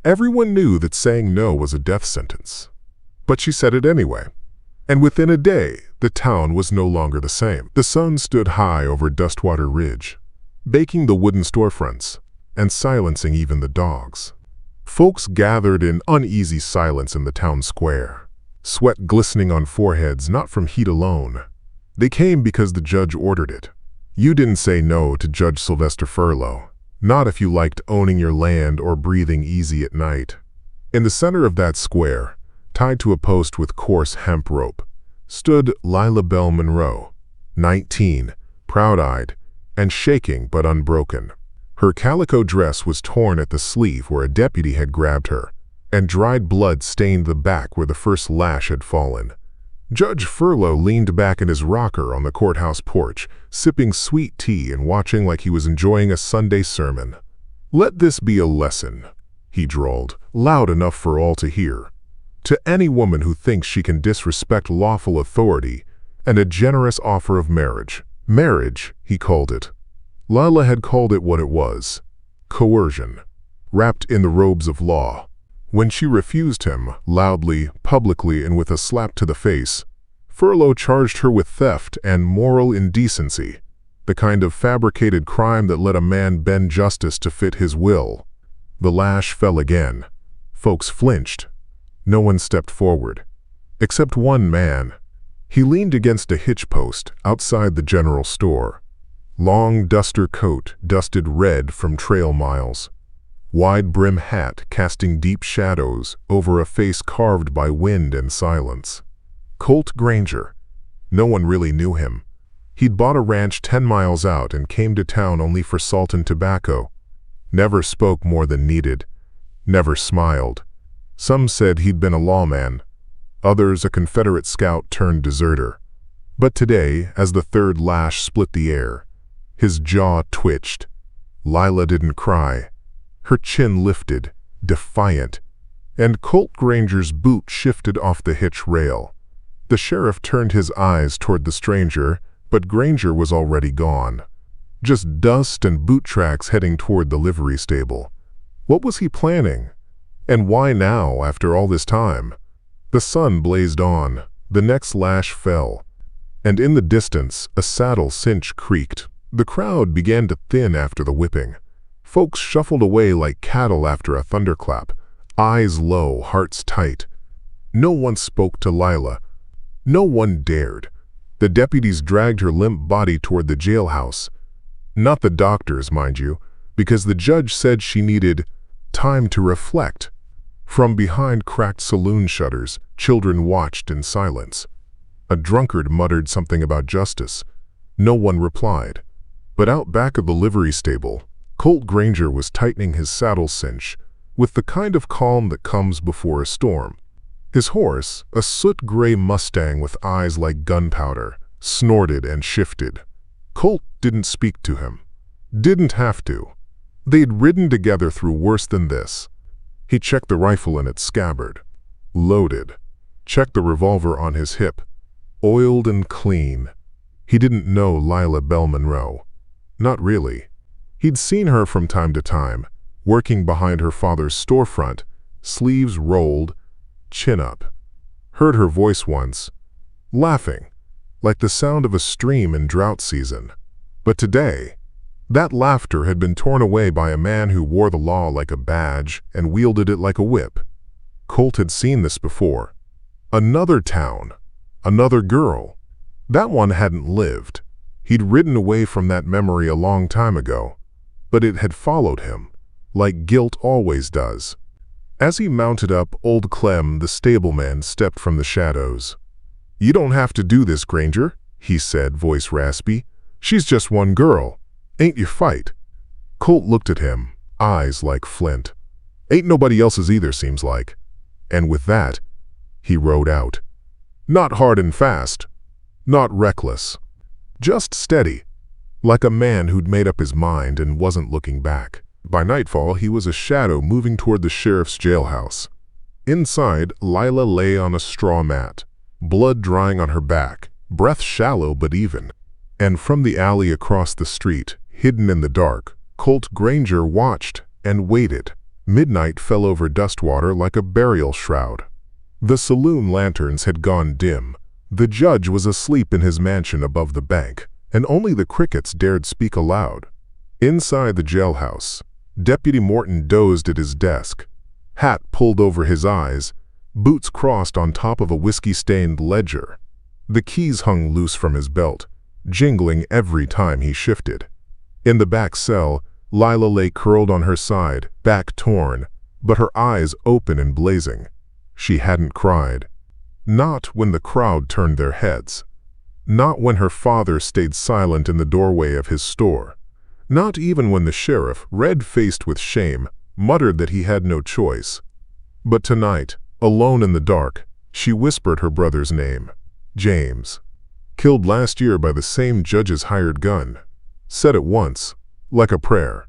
Everyone knew that saying no was a death sentence. But she said it anyway. And within a day, the town was no longer the same. The sun stood high over Dustwater Ridge, baking the wooden storefronts and silencing even the dogs. Folks gathered in uneasy silence in the town square, sweat glistening on foreheads not from heat alone. They came because the judge ordered it. You didn't say no to Judge Sylvester Furlow, not if you liked owning your land or breathing easy at night. In the center of that square, tied to a post with coarse hemp rope, stood Lila Bell Monroe, 19, proud-eyed and shaking but unbroken. Her calico dress was torn at the sleeve where a deputy had grabbed her, and dried blood stained the back where the first lash had fallen. Judge Furlow leaned back in his rocker on the courthouse porch, sipping sweet tea and watching like he was enjoying a Sunday sermon. "Let this be a lesson," he drawled, loud enough for all to hear. "To any woman who thinks she can disrespect lawful authority and a generous offer of marriage." Marriage, he called it. Lila had called it what it was: coercion, wrapped in the robes of law. When she refused him, loudly, publicly, and with a slap to the face, Furlow charged her with theft and moral indecency, the kind of fabricated crime that let a man bend justice to fit his will. The lash fell again. Folks flinched. No one stepped forward, except one man. He leaned against a hitch post outside the general store. Long duster coat, dusted red from trail miles. Wide brim hat casting deep shadows over a face carved by wind and silence. Colt Granger. No one really knew him. He'd bought a ranch 10 miles out and came to town only for salt and tobacco. Never spoke more than needed. Never smiled. Some said he'd been a lawman, others a Confederate scout turned deserter. But today, as the third lash split the air, his jaw twitched. Lila didn't cry. Her chin lifted, defiant, and Colt Granger's boot shifted off the hitch rail. The sheriff turned his eyes toward the stranger, but Granger was already gone. Just dust and boot tracks heading toward the livery stable. What was he planning? And why now, after all this time? The sun blazed on, the next lash fell, and in the distance a saddle cinch creaked. The crowd began to thin after the whipping. Folks shuffled away like cattle after a thunderclap, eyes low, hearts tight. No one spoke to Lila. No one dared. The deputies dragged her limp body toward the jailhouse. Not the doctors, mind you, because the judge said she needed time to reflect. From behind cracked saloon shutters, children watched in silence. A drunkard muttered something about justice. No one replied. But out back of the livery stable, Colt Granger was tightening his saddle cinch with the kind of calm that comes before a storm. His horse, a soot-gray Mustang with eyes like gunpowder, snorted and shifted. Colt didn't speak to him. Didn't have to. They'd ridden together through worse than this. He checked the rifle in its scabbard. Loaded. Checked the revolver on his hip. Oiled and clean. He didn't know Lila Bell Monroe. Not really. He'd seen her from time to time, working behind her father's storefront, sleeves rolled, chin up. Heard her voice once, laughing, like the sound of a stream in drought season. But today, that laughter had been torn away by a man who wore the law like a badge and wielded it like a whip. Colt had seen this before. Another town, another girl. That one hadn't lived. He'd ridden away from that memory a long time ago, but it had followed him, like guilt always does. As he mounted up, old Clem, the stableman, stepped from the shadows. "You don't have to do this, Granger," he said, voice raspy. "She's just one girl. Ain't you fight?" Colt looked at him, eyes like flint. "Ain't nobody else's either, seems like." And with that, he rode out. Not hard and fast, not reckless, just steady, like a man who'd made up his mind and wasn't looking back. By nightfall, he was a shadow moving toward the sheriff's jailhouse. Inside, Lila lay on a straw mat, blood drying on her back, breath shallow but even. And from the alley across the street, hidden in the dark, Colt Granger watched and waited. Midnight fell over Dustwater like a burial shroud. The saloon lanterns had gone dim. The judge was asleep in his mansion above the bank, and only the crickets dared speak aloud. Inside the jailhouse, Deputy Morton dozed at his desk, hat pulled over his eyes, boots crossed on top of a whiskey-stained ledger. The keys hung loose from his belt, jingling every time he shifted. In the back cell, Lila lay curled on her side, back torn, but her eyes open and blazing. She hadn't cried. Not when the crowd turned their heads. Not when her father stayed silent in the doorway of his store. Not even when the sheriff, red-faced with shame, muttered that he had no choice. But tonight, alone in the dark, she whispered her brother's name. James. Killed last year by the same judge's hired gun. Said it once, like a prayer.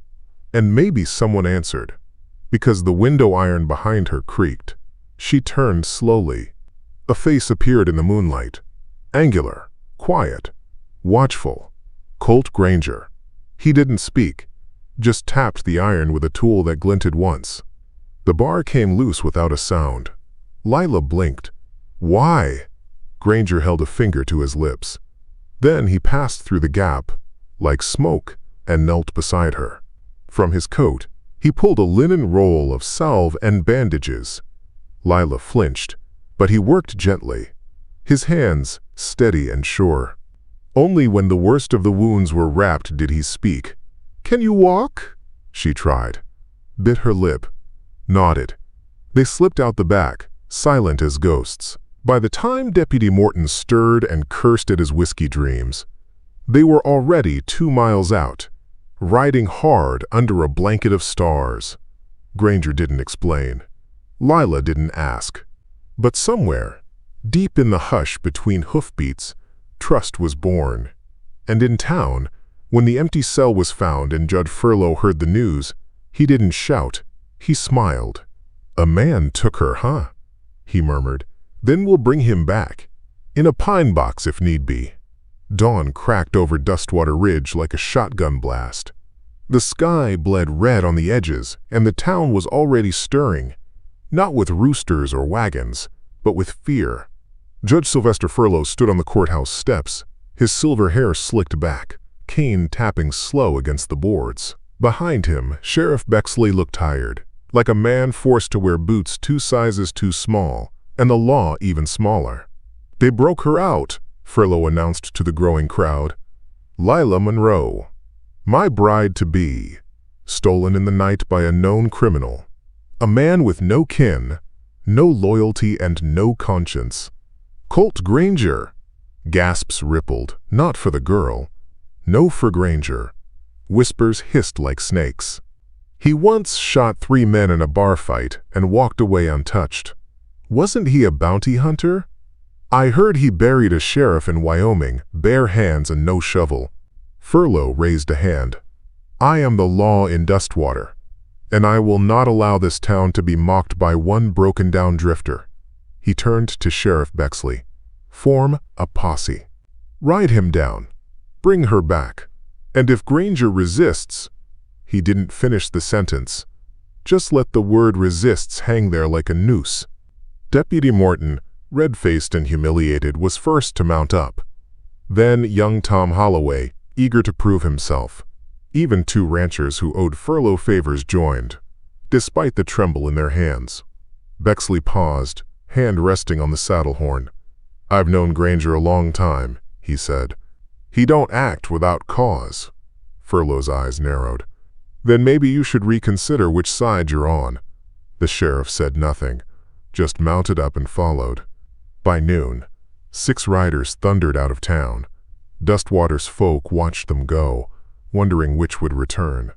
And maybe someone answered. Because the window iron behind her creaked. She turned slowly. A face appeared in the moonlight. Angular, quiet, watchful. Colt Granger. He didn't speak, just tapped the iron with a tool that glinted once. The bar came loose without a sound. Lila blinked. Why? Granger held a finger to his lips. Then he passed through the gap, like smoke, and knelt beside her. From his coat, he pulled a linen roll of salve and bandages. Lila flinched, but he worked gently, his hands steady and sure. Only when the worst of the wounds were wrapped did he speak. "Can you walk?" she tried. Bit her lip, nodded. They slipped out the back, silent as ghosts. By the time Deputy Morton stirred and cursed at his whiskey dreams, they were already 2 miles out, riding hard under a blanket of stars. Granger didn't explain. Lila didn't ask. But somewhere, deep in the hush between hoofbeats, trust was born. And in town, when the empty cell was found and Judge Furlow heard the news, he didn't shout, he smiled. "A man took her, huh?" he murmured. "Then we'll bring him back. In a pine box if need be." Dawn cracked over Dustwater Ridge like a shotgun blast. The sky bled red on the edges, and the town was already stirring, not with roosters or wagons, but with fear. Judge Sylvester Furlow stood on the courthouse steps, his silver hair slicked back, cane tapping slow against the boards. Behind him, Sheriff Bexley looked tired, like a man forced to wear boots 2 sizes too small, and the law even smaller. "They broke her out," Furlow announced to the growing crowd. "Lila Monroe, my bride-to-be, stolen in the night by a known criminal. A man with no kin, no loyalty and no conscience. Colt Granger." Gasps rippled, not for the girl. No for Granger. Whispers hissed like snakes. "He once shot 3 men in a bar fight and walked away untouched. Wasn't he a bounty hunter? I heard he buried a sheriff in Wyoming, bare hands and no shovel." Furlow raised a hand. "I am the law in Dustwater, and I will not allow this town to be mocked by one broken-down drifter." He turned to Sheriff Bexley. "Form a posse. Ride him down. Bring her back. And if Granger resists—" He didn't finish the sentence. Just let the word resists hang there like a noose. Deputy Morton, red-faced and humiliated, was first to mount up. Then young Tom Holloway, eager to prove himself. Even 2 ranchers who owed Furlow favors joined, despite the tremble in their hands. Bexley paused, hand resting on the saddle horn. "I've known Granger a long time," he said. "He don't act without cause." Furlow's eyes narrowed. "Then maybe you should reconsider which side you're on." The sheriff said nothing, just mounted up and followed. By noon, 6 riders thundered out of town. Dustwater's folk watched them go, wondering which would return.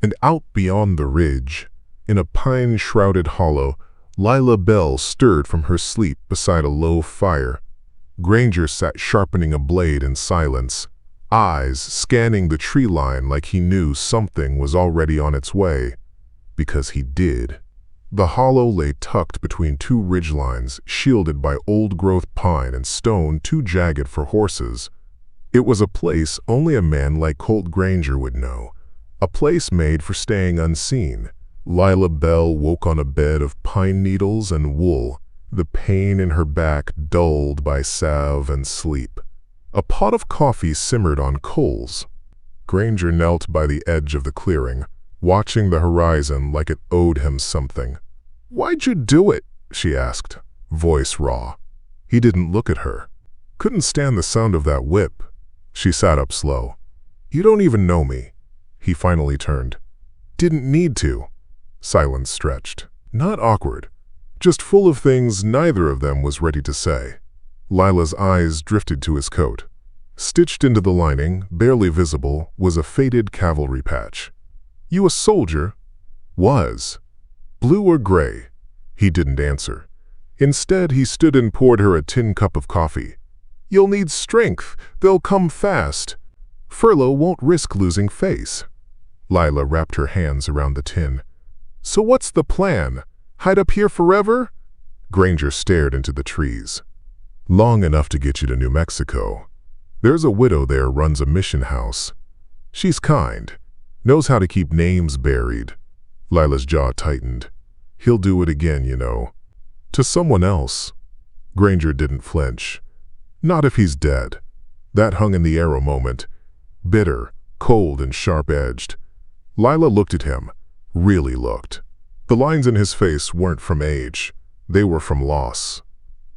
And out beyond the ridge, in a pine-shrouded hollow, Lila Bell stirred from her sleep beside a low fire. Granger sat sharpening a blade in silence, eyes scanning the tree line like he knew something was already on its way. Because he did. The hollow lay tucked between 2 ridgelines, shielded by old-growth pine and stone too jagged for horses. It was a place only a man like Colt Granger would know, a place made for staying unseen, Lila Bell woke on a bed of pine needles and wool, the pain in her back dulled by salve and sleep. A pot of coffee simmered on coals. Granger knelt by the edge of the clearing, watching the horizon like it owed him something. "Why'd you do it?" she asked, voice raw. He didn't look at her. Couldn't stand the sound of that whip. She sat up slow. "You don't even know me." He finally turned. "Didn't need to." Silence stretched. Not awkward, just full of things neither of them was ready to say. Lila's eyes drifted to his coat. Stitched into the lining, barely visible, was a faded cavalry patch. "You a soldier?" "Was." "Blue or gray?" He didn't answer. Instead, he stood and poured her a tin cup of coffee. "You'll need strength. They'll come fast." "Furlough won't risk losing face." Lila wrapped her hands around the tin. "So what's the plan? Hide up here forever?" Granger stared into the trees. "Long enough to get you to New Mexico. There's a widow there runs a mission house. She's kind, knows how to keep names buried." Lila's jaw tightened. "He'll do it again, you know. To someone else." Granger didn't flinch. "Not if he's dead." That hung in the air a moment. Bitter, cold and sharp-edged. Lila looked at him. Really looked. The lines in his face weren't from age. They were from loss.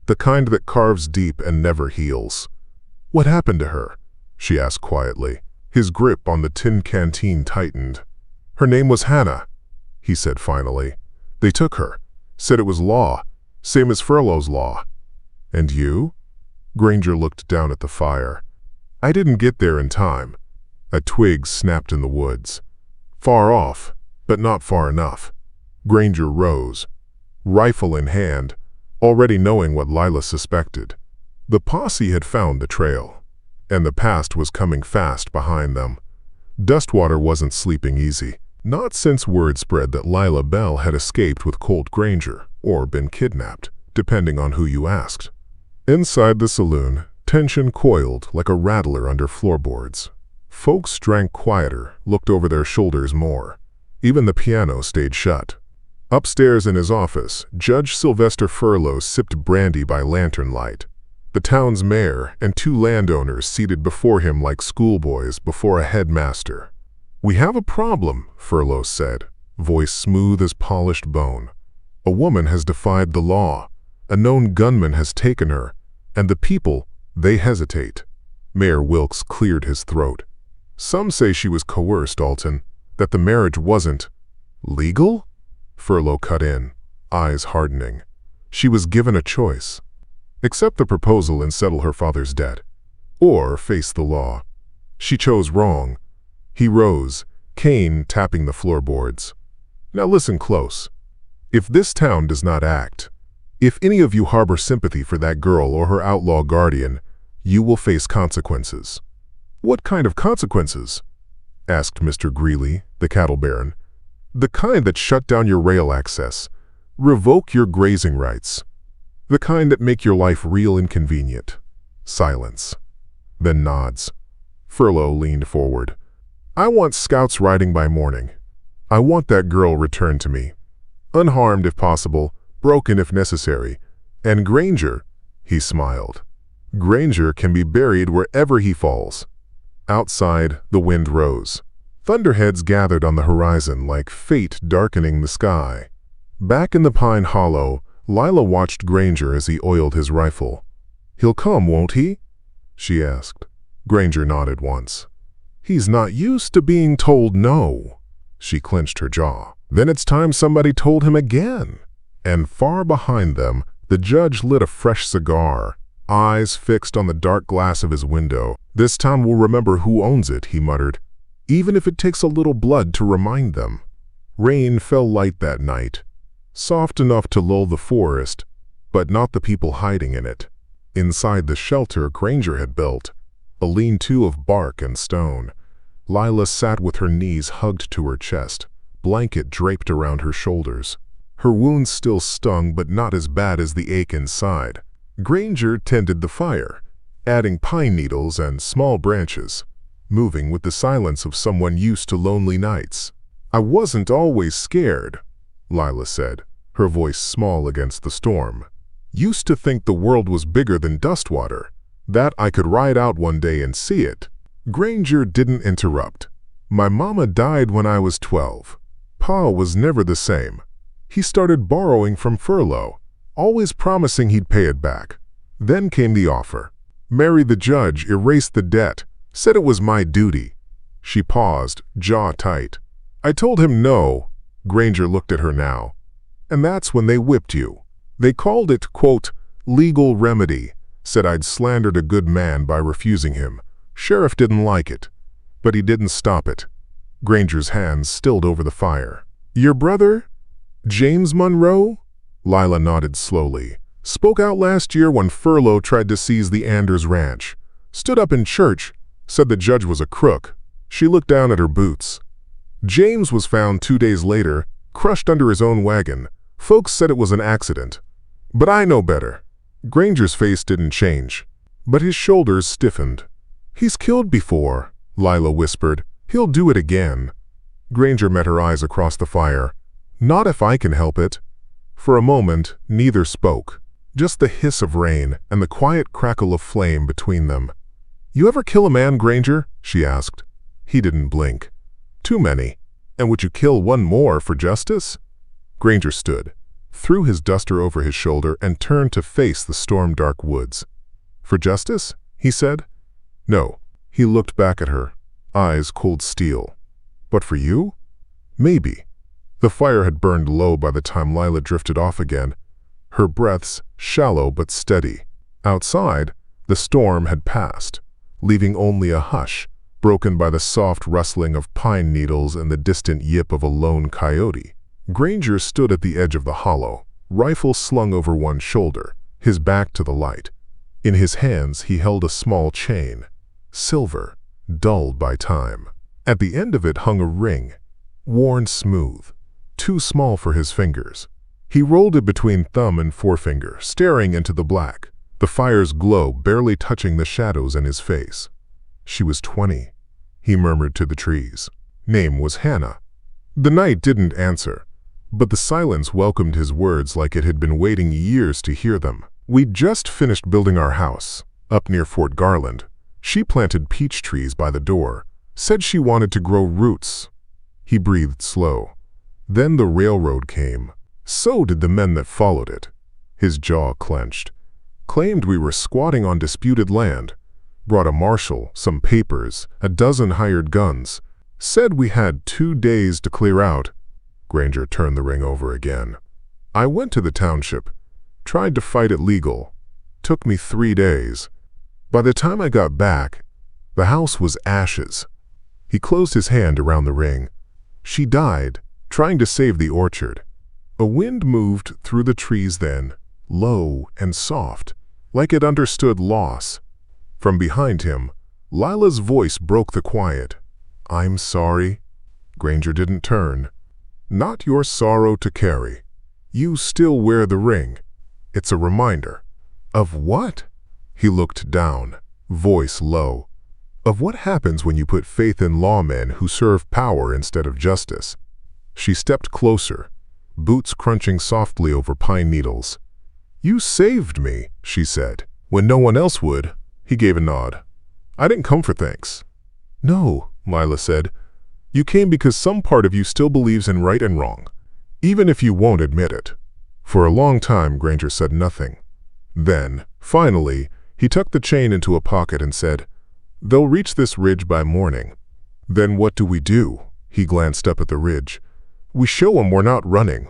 The kind that carves deep and never heals. "What happened to her?" she asked quietly. His grip on the tin canteen tightened. "Her name was Hannah," he said finally. "They took her. Said it was law. Same as Furlough's law." "And you?" Granger looked down at the fire. "I didn't get there in time." A twig snapped in the woods. Far off, but not far enough. Granger rose, rifle in hand, already knowing what Lila suspected. The posse had found the trail, and the past was coming fast behind them. Dustwater wasn't sleeping easy, not since word spread that Lila Bell had escaped with Colt Granger, or been kidnapped, depending on who you asked. Inside the saloon, tension coiled like a rattler under floorboards. Folks drank quieter, looked over their shoulders more. Even the piano stayed shut. Upstairs in his office, Judge Sylvester Furlough sipped brandy by lantern light. The town's mayor and two landowners seated before him like schoolboys before a headmaster. "We have a problem," Furlough said, voice smooth as polished bone. "A woman has defied the law. A known gunman has taken her, and the people, they hesitate." Mayor Wilkes cleared his throat. "Some say she was coerced, Alton, that the marriage wasn't legal?" Furlough cut in, eyes hardening. "She was given a choice. Accept the proposal and settle her father's debt, or face the law. She chose wrong." He rose, cane tapping the floorboards. "Now listen close. If this town does not act, if any of you harbor sympathy for that girl or her outlaw guardian, you will face consequences." "What kind of consequences?" asked Mr. Greeley, the cattle baron. "The kind that shut down your rail access, revoke your grazing rights. The kind that make your life real inconvenient." Silence. Then nods. Furlough leaned forward. "I want scouts riding by morning. I want that girl returned to me. Unharmed if possible, broken if necessary. And Granger," he smiled. "Granger can be buried wherever he falls." Outside, the wind rose. Thunderheads gathered on the horizon like fate darkening the sky. Back in the pine hollow, Lila watched Granger as he oiled his rifle. "He'll come, won't he?" she asked. Granger nodded once. "He's not used to being told no." She clenched her jaw. "Then it's time somebody told him again." And far behind them, the judge lit a fresh cigar, eyes fixed on the dark glass of his window. "This town will remember who owns it," he muttered, "even if it takes a little blood to remind them." Rain fell light that night, soft enough to lull the forest, but not the people hiding in it. Inside the shelter Granger had built, a lean-to of bark and stone, Lila sat with her knees hugged to her chest, blanket draped around her shoulders. Her wounds still stung, but not as bad as the ache inside. Granger tended the fire, adding pine needles and small branches, moving with the silence of someone used to lonely nights. I wasn't always scared, Lila said, her voice small against the storm. Used to think the world was bigger than Dustwater, that I could ride out one day and see it. Granger didn't interrupt. My mama died when I was 12. Pa was never the same. He started borrowing from furlough, always promising he'd pay it back. Then came the offer. Mary the judge erased the debt, said it was my duty. She paused, jaw tight. I told him no. Granger looked at her now. And that's when they whipped you. They called it, quote, legal remedy, said I'd slandered a good man by refusing him. Sheriff didn't like it, but he didn't stop it. Granger's hands stilled over the fire. Your brother? James Monroe? Lila nodded slowly. Spoke out last year when Furlough tried to seize the Anders Ranch. Stood up in church, said the judge was a crook. She looked down at her boots. James was found 2 days later, crushed under his own wagon. Folks said it was an accident. But I know better. Granger's face didn't change, but his shoulders stiffened. He's killed before, Lila whispered. He'll do it again. Granger met her eyes across the fire. Not if I can help it. For a moment, neither spoke. Just the hiss of rain and the quiet crackle of flame between them. You ever kill a man, Granger? She asked. He didn't blink. Too many. And would you kill one more for justice? Granger stood, threw his duster over his shoulder and turned to face the storm-dark woods. For justice? He said. No. He looked back at her, eyes cold steel. But for you? Maybe. The fire had burned low by the time Lila drifted off again, her breaths shallow but steady. Outside, the storm had passed, leaving only a hush, broken by the soft rustling of pine needles and the distant yip of a lone coyote. Granger stood at the edge of the hollow, rifle slung over one shoulder, his back to the light. In his hands he held a small chain, silver, dulled by time. At the end of it hung a ring, worn smooth, too small for his fingers. He rolled it between thumb and forefinger, staring into the black, the fire's glow barely touching the shadows in his face. She was 20, he murmured to the trees. Name was Hannah. The night didn't answer, but the silence welcomed his words like it had been waiting years to hear them. We'd just finished building our house, up near Fort Garland. She planted peach trees by the door, said she wanted to grow roots. He breathed slow. Then the railroad came. So did the men that followed it. His jaw clenched. Claimed we were squatting on disputed land. Brought a marshal, some papers, a dozen hired guns. Said we had 2 days to clear out. Granger turned the ring over again. I went to the township. Tried to fight it legal. Took me 3 days. By the time I got back, the house was ashes. He closed his hand around the ring. She died, trying to save the orchard. A wind moved through the trees then, low and soft, like it understood loss. From behind him, Lila's voice broke the quiet. I'm sorry. Granger didn't turn. Not your sorrow to carry. You still wear the ring. It's a reminder. Of what? He looked down, voice low. Of what happens when you put faith in lawmen who serve power instead of justice. She stepped closer, boots crunching softly over pine needles. You saved me, she said. When no one else would. He gave a nod. I didn't come for thanks. No, Lila said. You came because some part of you still believes in right and wrong, even if you won't admit it. For a long time, Granger said nothing. Then, finally, he tucked the chain into a pocket and said, They'll reach this ridge by morning. Then what do we do? He glanced up at the ridge. We show 'em we're not running.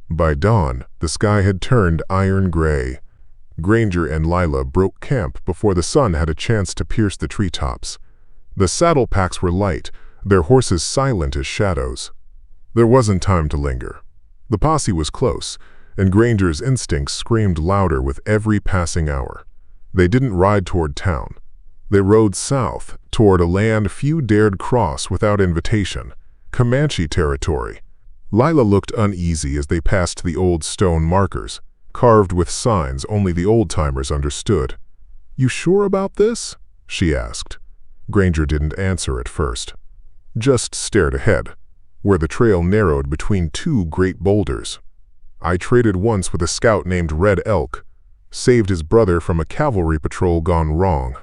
By dawn, the sky had turned iron gray. Granger and Lila broke camp before the sun had a chance to pierce the treetops. The saddle packs were light, their horses silent as shadows. There wasn't time to linger. The posse was close, and Granger's instincts screamed louder with every passing hour. They didn't ride toward town. They rode south, toward a land few dared cross without invitation, Comanche territory. Lila looked uneasy as they passed the old stone markers, carved with signs only the old-timers understood. You sure about this? She asked. Granger didn't answer at first. Just stared ahead. where the trail narrowed between two great boulders. I traded once with a scout named Red Elk, saved his brother from a cavalry patrol gone wrong.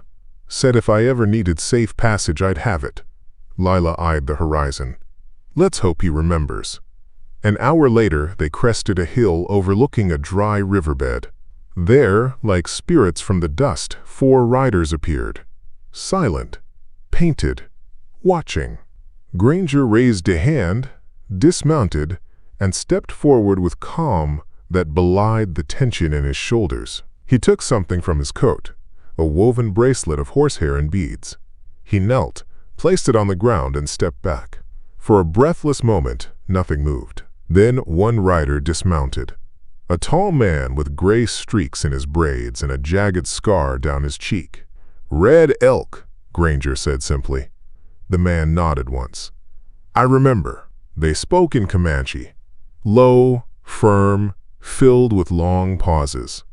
Said if I ever needed safe passage, I'd have it. Lila eyed the horizon. Let's hope he remembers. An hour later, they crested a hill overlooking a dry riverbed. There, like spirits from the dust, 4 riders appeared. Silent, painted, watching. Granger raised a hand, dismounted, and stepped forward with calm that belied the tension in his shoulders. He took something from his coat, a woven bracelet of horsehair and beads. He knelt, placed it on the ground, and stepped back. For a breathless moment, nothing moved. Then one rider dismounted. A tall man with gray streaks in his braids and a jagged scar down his cheek. "Red Elk," Granger said simply. The man nodded once. "I remember." They spoke in Comanche. Low, firm, filled with long pauses.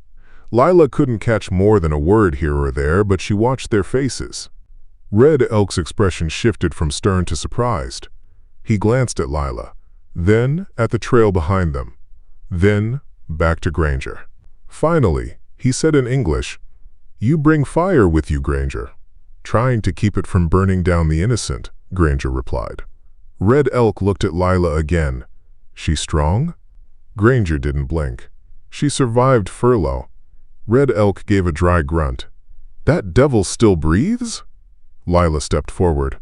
Lila couldn't catch more than a word here or there, but she watched their faces. Red Elk's expression shifted from stern to surprised. He glanced at Lila, then at the trail behind them, then back to Granger. Finally, he said in English, "You bring fire with you, Granger." "Trying to keep it from burning down the innocent," Granger replied. Red Elk looked at Lila again. "She strong?" Granger didn't blink. "She survived furlough." Red Elk gave a dry grunt. "That devil still breathes?" Lila stepped forward.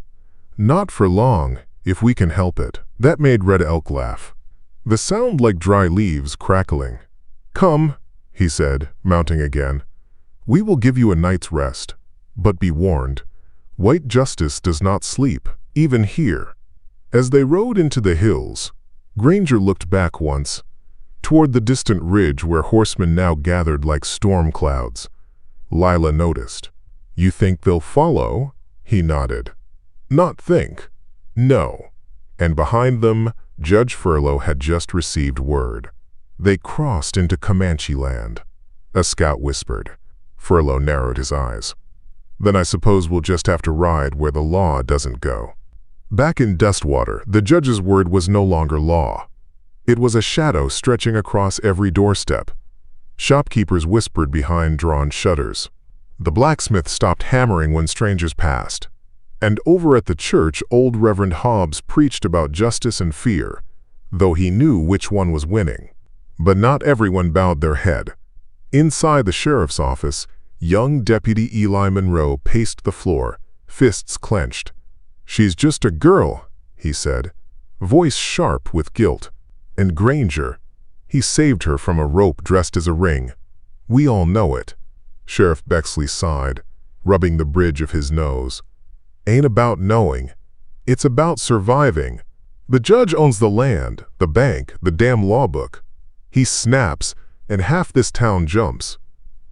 "Not for long, if we can help it." That made Red Elk laugh. The sound like dry leaves crackling. "Come," he said, mounting again. "We will give you a night's rest. But be warned, white justice does not sleep, even here." As they rode into the hills, Granger looked back once, toward the distant ridge where horsemen now gathered like storm clouds. Lila noticed. "You think they'll follow?" He nodded. "Not think. No." And behind them, Judge Furlough had just received word. They crossed into Comanche land. A scout whispered. Furlough narrowed his eyes. "Then I suppose we'll just have to ride where the law doesn't go." Back in Dustwater, the judge's word was no longer law. It was a shadow stretching across every doorstep. Shopkeepers whispered behind drawn shutters. The blacksmith stopped hammering when strangers passed. And over at the church, old Reverend Hobbs preached about justice and fear, though he knew which one was winning. But not everyone bowed their head. Inside the sheriff's office, young Deputy Eli Monroe paced the floor, fists clenched. "She's just a girl," he said, voice sharp with guilt. "And Granger, he saved her from a rope dressed as a ring. We all know it." Sheriff Bexley sighed, rubbing the bridge of his nose. "Ain't about knowing. It's about surviving. The judge owns the land, the bank, the damn law book. He snaps, and half this town jumps."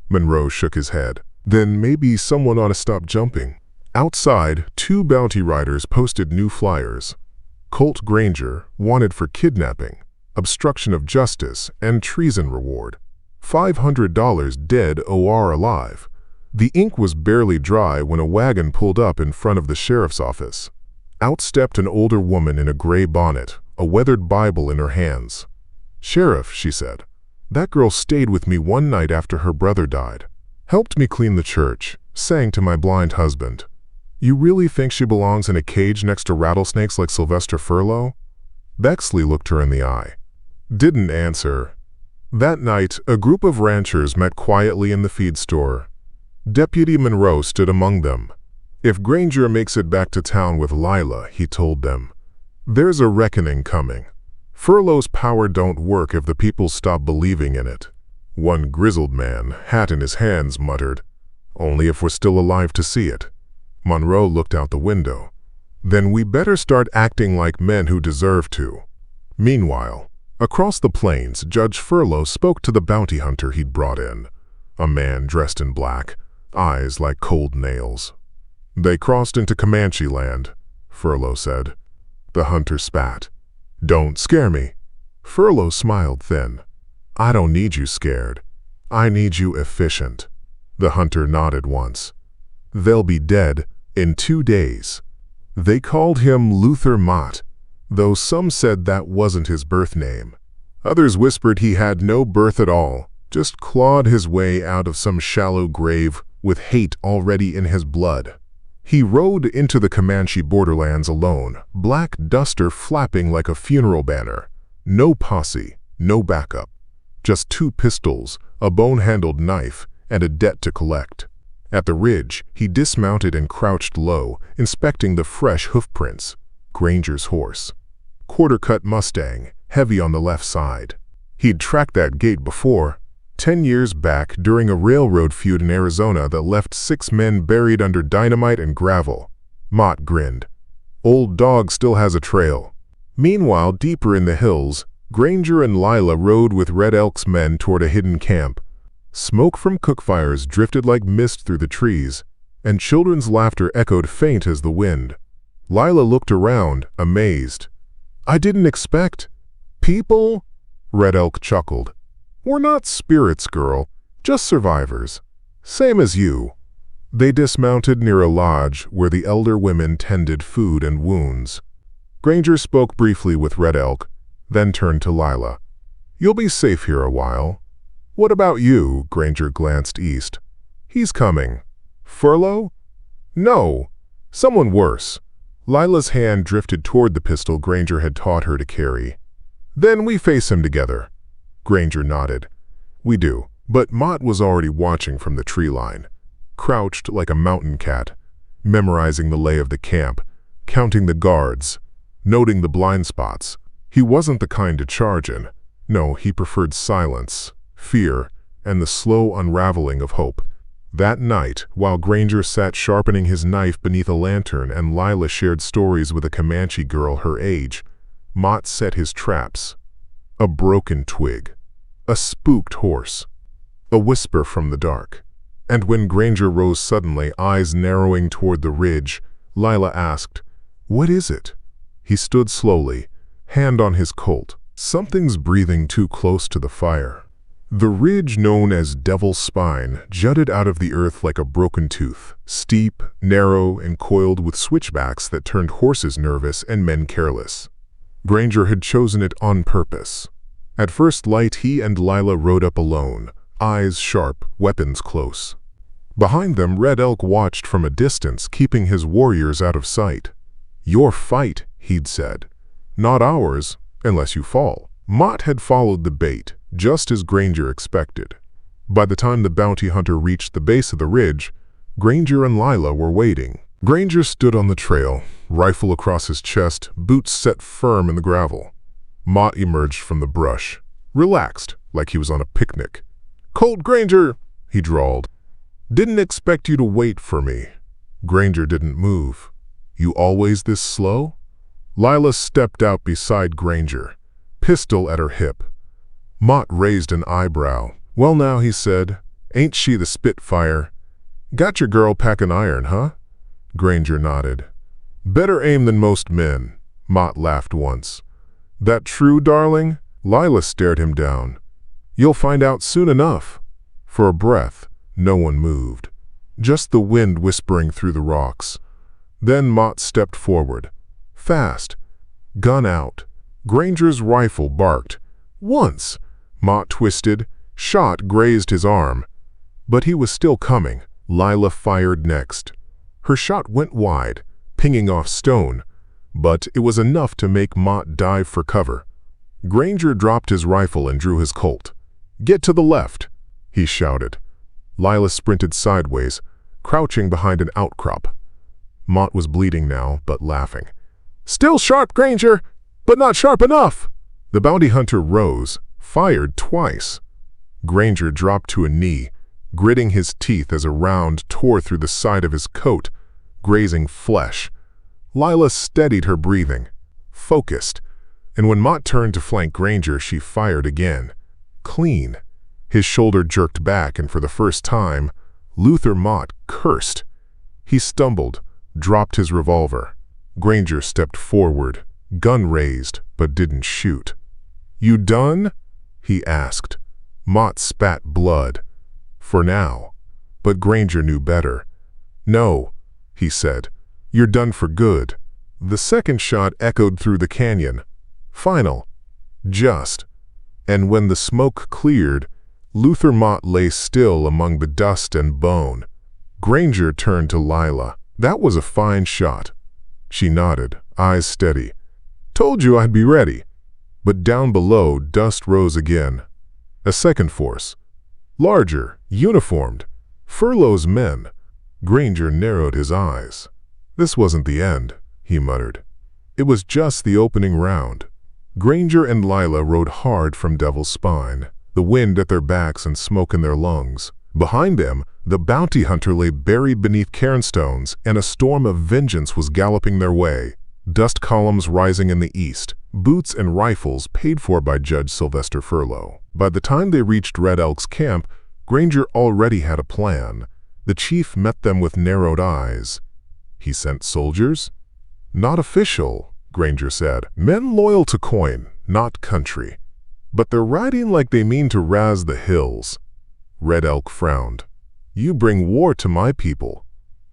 Monroe shook his head. "Then maybe someone ought to stop jumping." Outside, 2 bounty riders posted new flyers. Colt Granger, wanted for kidnapping, obstruction of justice, and treason reward. $500 dead or alive. The ink was barely dry when a wagon pulled up in front of the sheriff's office. Out stepped an older woman in a gray bonnet, a weathered Bible in her hands. "Sheriff," she said, "that girl stayed with me one night after her brother died. Helped me clean the church, sang to my blind husband. You really think she belongs in a cage next to rattlesnakes like Sylvester Furlough?" Bexley looked her in the eye. Didn't answer. That night, a group of ranchers met quietly in the feed store. Deputy Monroe stood among them. "If Granger makes it back to town with Lila," he told them, "there's a reckoning coming. Furlough's power don't work if the people stop believing in it." One grizzled man, hat in his hands, muttered, "Only if we're still alive to see it." Monroe looked out the window. "Then we better start acting like men who deserve to." Meanwhile, across the plains, Judge Furlough spoke to the bounty hunter he'd brought in, a man dressed in black, eyes like cold nails. "They crossed into Comanche land," Furlough said. The hunter spat. "Don't scare me." Furlough smiled thin. "I don't need you scared. I need you efficient." The hunter nodded once. "They'll be dead in 2 days." They called him Luther Mott, though some said that wasn't his birth name. Others whispered he had no birth at all, just clawed his way out of some shallow grave with hate already in his blood. He rode into the Comanche borderlands alone, black duster flapping like a funeral banner. No posse, no backup. Just 2 pistols, a bone-handled knife, and a debt to collect. At the ridge, he dismounted and crouched low, inspecting the fresh hoofprints. Granger's horse. Quarter-cut Mustang, heavy on the left side. He'd tracked that gait before, 10 years back during a railroad feud in Arizona that left 6 men buried under dynamite and gravel. Mott grinned. Old dog still has a trail. Meanwhile, deeper in the hills, Granger and Lila rode with Red Elk's men toward a hidden camp. Smoke from cookfires drifted like mist through the trees, and children's laughter echoed faint as the wind. Lila looked around, amazed. "I didn't expect people," Red Elk chuckled. "We're not spirits, girl, just survivors. Same as you." They dismounted near a lodge where the elder women tended food and wounds. Granger spoke briefly with Red Elk, then turned to Lila. "You'll be safe here a while." "What about you?" Granger glanced east. "He's coming." "Furlough?" "No, someone worse." Lila's hand drifted toward the pistol Granger had taught her to carry. "Then we face him together." Granger nodded. "We do." But Mott was already watching from the tree line, crouched like a mountain cat, memorizing the lay of the camp, counting the guards, noting the blind spots. He wasn't the kind to charge in. No, he preferred silence, fear, and the slow unraveling of hope. That night, while Granger sat sharpening his knife beneath a lantern and Lila shared stories with a Comanche girl her age, Mott set his traps. A broken twig, a spooked horse, a whisper from the dark. And when Granger rose suddenly, eyes narrowing toward the ridge, Lila asked, "What is it?" He stood slowly, hand on his Colt. "Something's breathing too close to the fire." The ridge known as Devil's Spine jutted out of the earth like a broken tooth, steep, narrow, and coiled with switchbacks that turned horses nervous and men careless. Granger had chosen it on purpose. At first light, he and Lila rode up alone, eyes sharp, weapons close. Behind them, Red Elk watched from a distance, keeping his warriors out of sight. "Your fight," he'd said. "Not ours, unless you fall." Mott had followed the bait, just as Granger expected. By the time the bounty hunter reached the base of the ridge, Granger and Lila were waiting. Granger stood on the trail, rifle across his chest, boots set firm in the gravel. Mott emerged from the brush, relaxed, like he was on a picnic. "Colt Granger," he drawled. "Didn't expect you to wait for me." Granger didn't move. "You always this slow?" Lila stepped out beside Granger, pistol at her hip. Mott raised an eyebrow. "Well now," he said, "ain't she the Spitfire? Got your girl packing iron, huh?" Granger nodded. "Better aim than most men," Mott laughed once. "That true, darling?" Lila stared him down. "You'll find out soon enough." For a breath, no one moved. Just the wind whispering through the rocks. Then Mott stepped forward. Fast. Gun out. Granger's rifle barked. Once. Mott twisted. Shot grazed his arm. But he was still coming. Lila fired next. Her shot went wide, pinging off stone, but it was enough to make Mott dive for cover. Granger dropped his rifle and drew his Colt. "Get to the left," he shouted. Lila sprinted sideways, crouching behind an outcrop. Mott was bleeding now, but laughing. "Still sharp, Granger, but not sharp enough." The bounty hunter rose, fired twice. Granger dropped to a knee, gritting his teeth as a round tore through the side of his coat, grazing flesh. Lila steadied her breathing, focused, and when Mott turned to flank Granger, she fired again. Clean. His shoulder jerked back, and for the first time, Luther Mott cursed. He stumbled, dropped his revolver. Granger stepped forward, gun raised, but didn't shoot. "You done?" he asked. Mott spat blood. For now. But Granger knew better. "No," he said. "You're done for good." The second shot echoed through the canyon. Final. Just. And when the smoke cleared, Luther Mott lay still among the dust and bone. Granger turned to Lila. "That was a fine shot." She nodded, eyes steady. "Told you I'd be ready." But down below, dust rose again. A second force. Larger, uniformed. Furlough's men. Granger narrowed his eyes. "This wasn't the end," he muttered. "It was just the opening round." Granger and Lila rode hard from Devil's Spine, the wind at their backs and smoke in their lungs. Behind them, the bounty hunter lay buried beneath cairnstones, and a storm of vengeance was galloping their way. Dust columns rising in the east, boots and rifles paid for by Judge Sylvester Furlough. By the time they reached Red Elk's camp, Granger already had a plan. The chief met them with narrowed eyes. "He sent soldiers?" "Not official," Granger said. "Men loyal to coin, not country. But they're riding like they mean to razz the hills." Red Elk frowned. "You bring war to my people."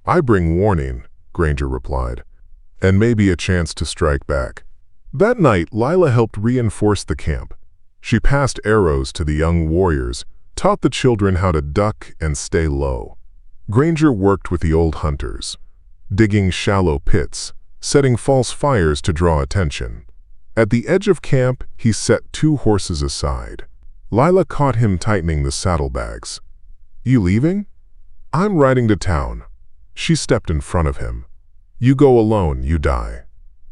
"I bring warning," Granger replied, "and maybe a chance to strike back." That night, Lila helped reinforce the camp. She passed arrows to the young warriors, taught the children how to duck and stay low. Granger worked with the old hunters, digging shallow pits, setting false fires to draw attention. At the edge of camp, he set 2 horses aside. Lila caught him tightening the saddlebags. "You leaving?" "I'm riding to town." She stepped in front of him. "You go alone, you die."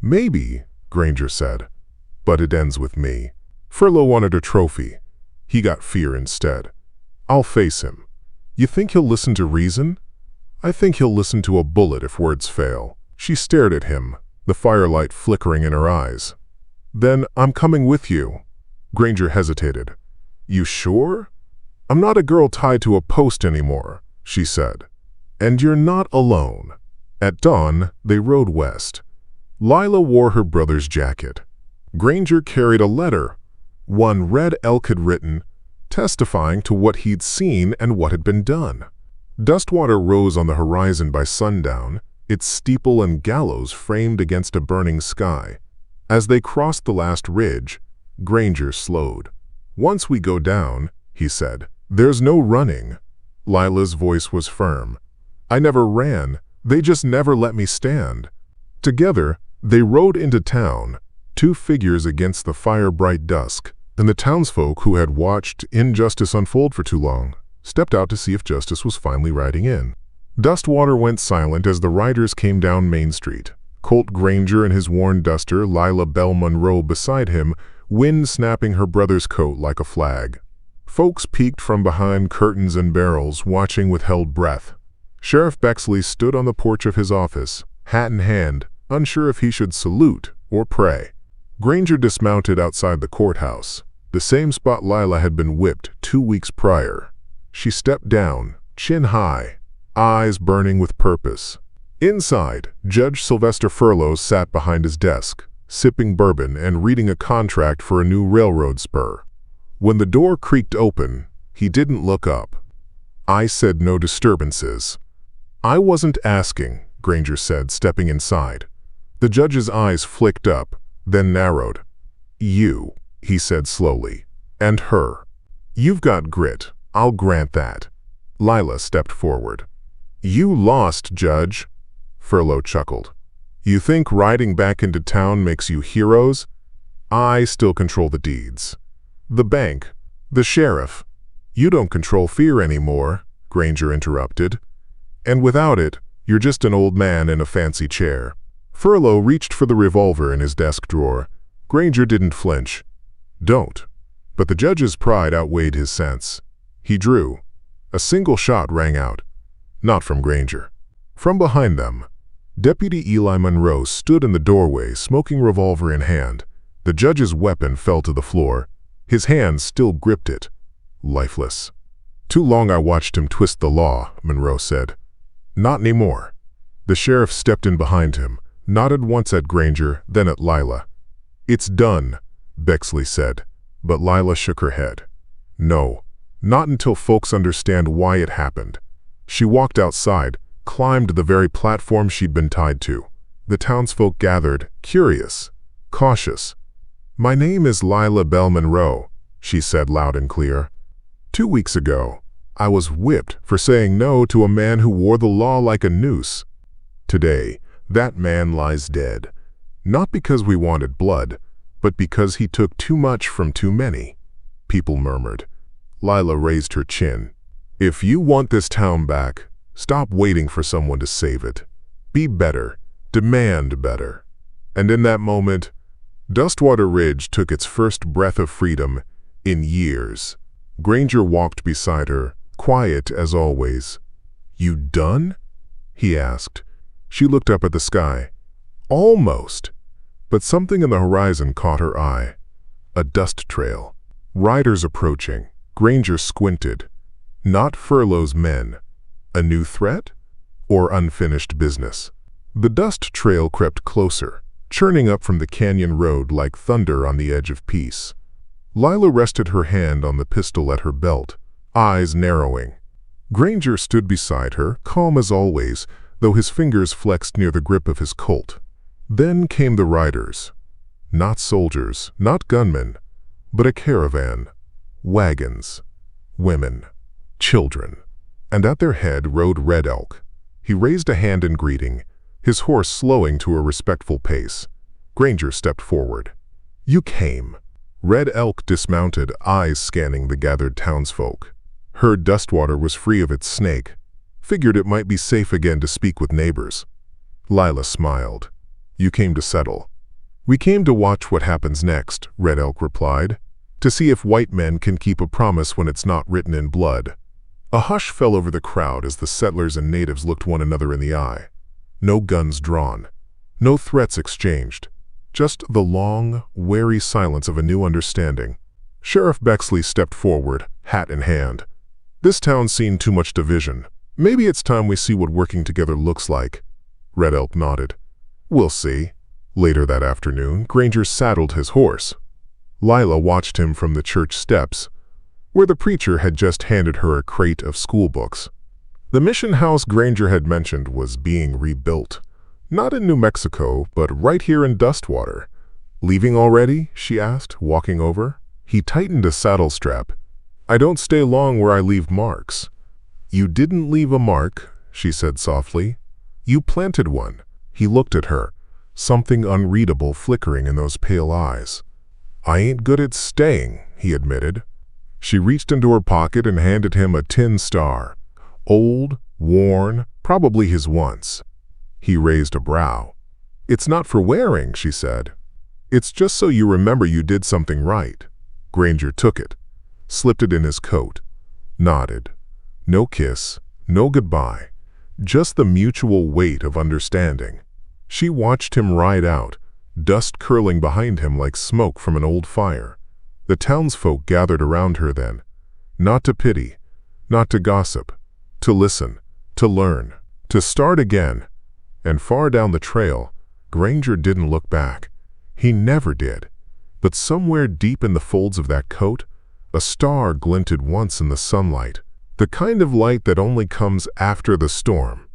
"Maybe," Granger said, "but it ends with me." Furlough wanted a trophy. He got fear instead. "I'll face him." "You think he'll listen to reason?" "I think he'll listen to a bullet if words fail." She stared at him, the firelight flickering in her eyes. "Then I'm coming with you." Granger hesitated. "You sure?" "I'm not a girl tied to a post anymore," she said. "And you're not alone." At dawn, they rode west. Lila wore her brother's jacket. Granger carried a letter, one Red Elk had written, testifying to what he'd seen and what had been done. Dustwater rose on the horizon by sundown, its steeple and gallows framed against a burning sky. As they crossed the last ridge, Granger slowed. "Once we go down," he said, "there's no running." Lila's voice was firm. "I never ran. They just never let me stand." Together, they rode into town, 2 figures against the fire-bright dusk, and the townsfolk who had watched injustice unfold for too long stepped out to see if justice was finally riding in. Dustwater went silent as the riders came down Main Street. Colt Granger in his worn duster, Lila Bell Monroe beside him, wind snapping her brother's coat like a flag. Folks peeked from behind curtains and barrels, watching with held breath. Sheriff Bexley stood on the porch of his office, hat in hand, unsure if he should salute or pray. Granger dismounted outside the courthouse, the same spot Lila had been whipped 2 weeks prior. She stepped down, chin high, eyes burning with purpose. Inside, Judge Sylvester Furlough sat behind his desk, sipping bourbon and reading a contract for a new railroad spur. When the door creaked open, he didn't look up. "I said no disturbances." "I wasn't asking," Granger said, stepping inside. The judge's eyes flicked up, then narrowed. "You," he said slowly, "and her. You've got grit, I'll grant that." Lila stepped forward. "You lost, Judge." Furlough chuckled. "You think riding back into town makes you heroes? I still control the deeds. The bank, the sheriff. You don't control fear anymore," Granger interrupted. "And without it, you're just an old man in a fancy chair." Furlough reached for the revolver in his desk drawer. Granger didn't flinch. "Don't." But the judge's pride outweighed his sense. He drew. A single shot rang out. Not from Granger. From behind them, Deputy Eli Monroe stood in the doorway, smoking revolver in hand. The judge's weapon fell to the floor. His hand still gripped it, lifeless. "Too long I watched him twist the law," Monroe said. "Not anymore." The sheriff stepped in behind him, nodded once at Granger, then at Lila. "It's done," Bexley said, but Lila shook her head. "No, not until folks understand why it happened." She walked outside, climbed the very platform she'd been tied to. The townsfolk gathered, curious, cautious. "My name is Lila Bell Monroe," she said loud and clear. "2 weeks ago, I was whipped for saying no to a man who wore the law like a noose. Today, that man lies dead, not because we wanted blood, but because he took too much from too many." People murmured. Lila raised her chin. "If you want this town back, stop waiting for someone to save it. Be better. Demand better." And in that moment, Dustwater Ridge took its first breath of freedom in years. Granger walked beside her, quiet as always. "You done?" he asked. She looked up at the sky. Almost. But something in the horizon caught her eye. A dust trail. Riders approaching. Granger squinted. Not Furlough's men. A new threat? Or unfinished business? The dust trail crept closer, churning up from the canyon road like thunder on the edge of peace. Lila rested her hand on the pistol at her belt, eyes narrowing. Granger stood beside her, calm as always, though his fingers flexed near the grip of his Colt. Then came the riders. Not soldiers, not gunmen, but a caravan. Wagons. Women. Children. And at their head rode Red Elk. He raised a hand in greeting, his horse slowing to a respectful pace. Granger stepped forward. "You came." Red Elk dismounted, eyes scanning the gathered townsfolk. Heard Dustwater was free of its snake. Figured it might be safe again to speak with neighbors. Lila smiled. "You came to settle." "We came to watch what happens next," Red Elk replied. "To see if white men can keep a promise when it's not written in blood." A hush fell over the crowd as the settlers and natives looked one another in the eye. No guns drawn. No threats exchanged. Just the long, wary silence of a new understanding. Sheriff Bexley stepped forward, hat in hand. "This town's seen too much division. Maybe it's time we see what working together looks like." Red Elk nodded. "We'll see." Later that afternoon, Granger saddled his horse. Lila watched him from the church steps, where the preacher had just handed her a crate of school books. The mission house Granger had mentioned was being rebuilt. Not in New Mexico, but right here in Dustwater. "Leaving already?" she asked, walking over. He tightened a saddle strap. "I don't stay long where I leave marks." "You didn't leave a mark," she said softly. "You planted one." He looked at her, something unreadable flickering in those pale eyes. "I ain't good at staying," he admitted. She reached into her pocket and handed him a tin star. Old, worn, probably his once. He raised a brow. "It's not for wearing," she said. "It's just so you remember you did something right." Granger took it, slipped it in his coat, nodded. No kiss, no goodbye, just the mutual weight of understanding. She watched him ride out, dust curling behind him like smoke from an old fire. The townsfolk gathered around her then, not to pity, not to gossip, to listen, to learn, to start again. And far down the trail, Granger didn't look back. He never did. But somewhere deep in the folds of that coat, a star glinted once in the sunlight, the kind of light that only comes after the storm.